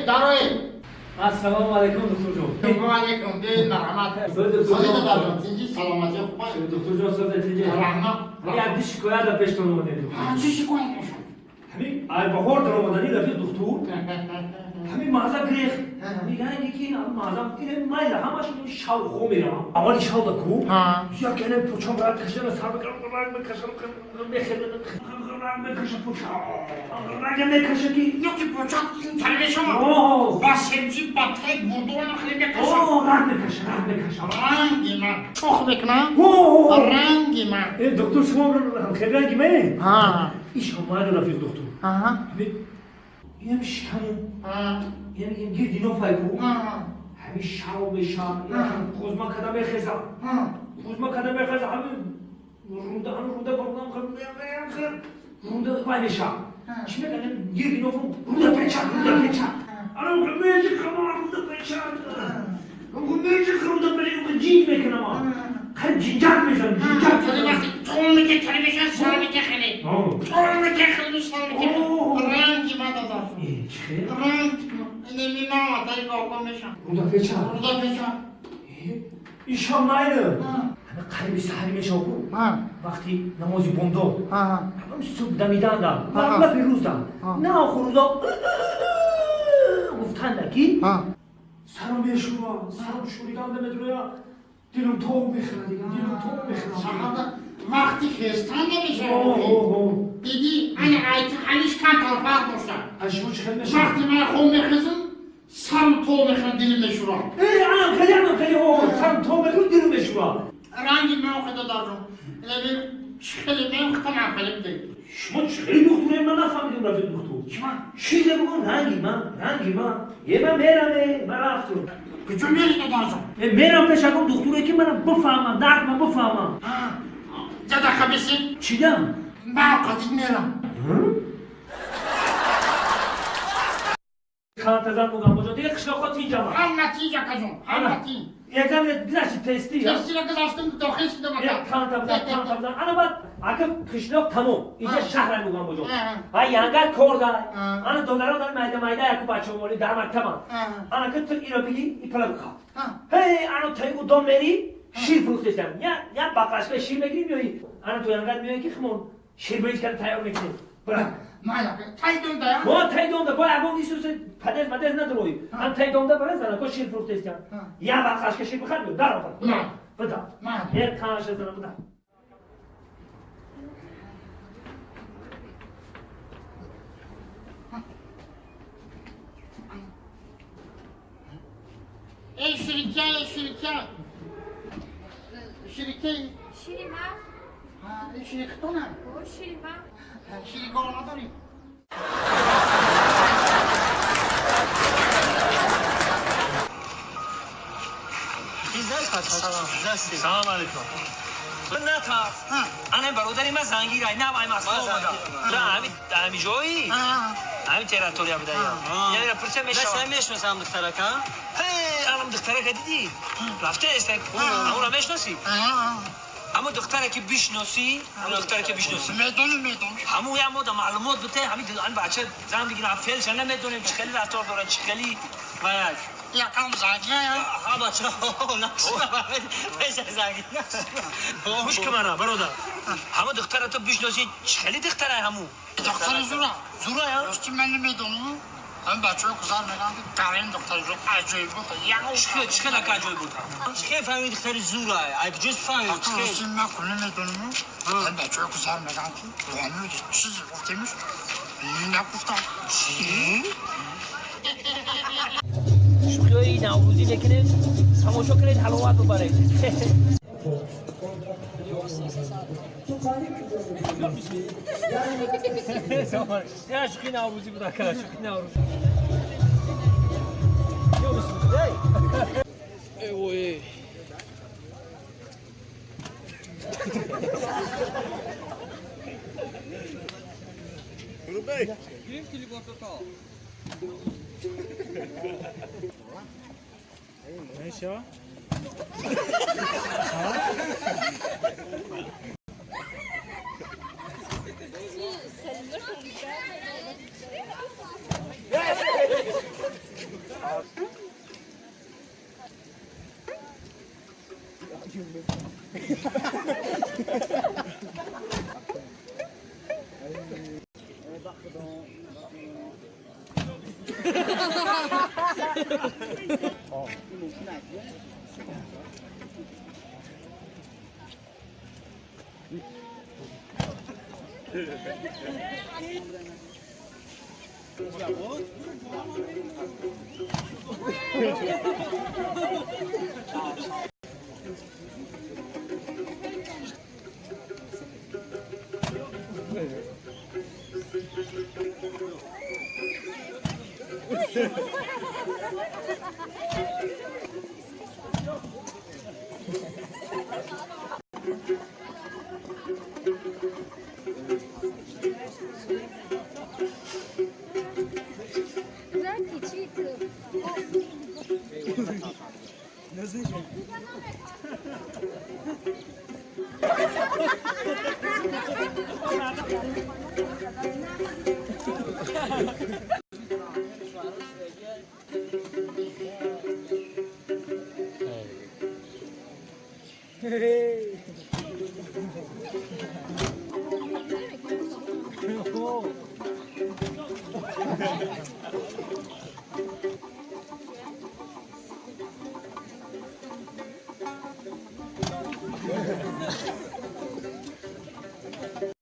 داره. السلام علیکم دکتر جان. و علیکم به مرحمت. دکتر جان چیزی سلامتی خوبه. دکتر جان سازه چیزی. رحمت. یک دیش شکایت در پیش تون اومده. چی شکایت میشه؟ همین البهار در اومدنی رفیق دکتر. همین مازه گریخ. میگن یکی این مازه اینه مایل همش این شاو خو میرم. اولی شاو دکو. یا کنه پوچم برات کشیدن سر بکرم میکشم میکشم پوچم. رنگ میکشه کی؟ یکی پوچم این تله شما. با سبزی با تک بردوان خیلی میکشم. رنگ میکشم. رنگی من. چخ بکنم. رنگی من. دکتر شما خیلی رنگی من. ایش هم رفیق دکتر. اینم شکمون این گیردی نو فایکو همین شاو بشم خوزما کدام بخیزم همین رونده بردم رونده بای بشم چی میگن گیردی نو فون رونده پیچم آره میجی کمان رونده پیچم رونده پیچم جیگ میکنم خیلی جینجر میزن خیلی وقتی طول میگه کلمشن سر میگه خیلی طول میگه خیلی سر میگه رنگی من دادم رنگ اینه ما داری باقا میشن رونده پیچم ایشان مایده همه قلبی سهری میشم وقتی نمازی بوندو همه صبح دمیدن دم همه پیروز دم نه آخر روزا گفتن نکی سرم بیشورا سرم شوریدم دمه دیلم تو میخواد وقتی خستن نمیشه دیدی این علیش کن طرفه داشتن اشوش خیلی نشد وقتی من خون میخزم سرم تو میخواد دیلم بشورا الان خیلی سرم تو میخواد دیلم بشورا رنگی من خدا دارم خیلی من خودم عقلم دی شما خیلی دکتره من نفهمیدم رفت دکتر چیزی بگم رنگی من یه من میرمه من رفتم کجا میری تو دارم میرم پیش اگم دکتره که منم بفهمم درد من بفهمم جدا خبیسی چی دم؟ من قطعی میرم خانتزم بگم بجا دیگه قشلاقات اینجا من هم نتیجه کجون هم نتیجه یکم دیداشی تستی تستی را گذاشتم داخل شده یک خانتزم انا بعد اگه قشلاق تمام اینجا شهر بگم بجا های ینگر کردن انا دلارا دارم مایده یکو بچه مولی در مکتبم انا که تو اینو بگی این پلا بخواه هی انا تایگو دام میری شیر فروختستم یا بقرشگاه شیر بگیری بیایی انا تو ینگر میایی که خمون شیر بریز کرد تایار میکنی برم تایدون دارم ما تایدون دا باید اگه نیست پدر مدر ندروی هم تایدون دا برای زنه که شیر فروختستم یا بقرشگاه شیر بخواد بیاد در آفر بدا یک خانش زنه بدا ای شریکه شیرین این شریختونه شیرین شریکار نداری سلام علیکم نه تا انا برادری من زنگی رای نه وای مسئله اومده نه همین جایی همین تریتوریا بوده یعنی پرسه میشناسم دخترک الان دخترک دیدی رفته است اون رو میشناسی همون دختره که بیشناسی میدونم همون یه مود معلومات بده همین الان بچه زن بگیرن فعلش نمیدونیم چه خیلی رفتار داره چه خیلی وایک یکم زنگیه ها بچه پیش زنگی خوش که منه برادر همون دختره تو بیشناسی چه خیلی دختره همون دختر زورا یا راستی من نمیدونم هم بچه ها کزار میگن که ترین دختر زور عجایب بود چه که عجایب بود چه فهمید دختر زورا I just found راستی من کنه نمیدونم هم بچه ها کزار میگن که همون چیزی گفتیمش نگفتم چی؟ شوخی نوروزی بکنید تماشا کنید حلاوت ببرید یا شوخی نوروزی بود اکا شوخی نوروزی اوه Rubej! Wiem, kiedy było to. Neyse. Güzel keçi kız.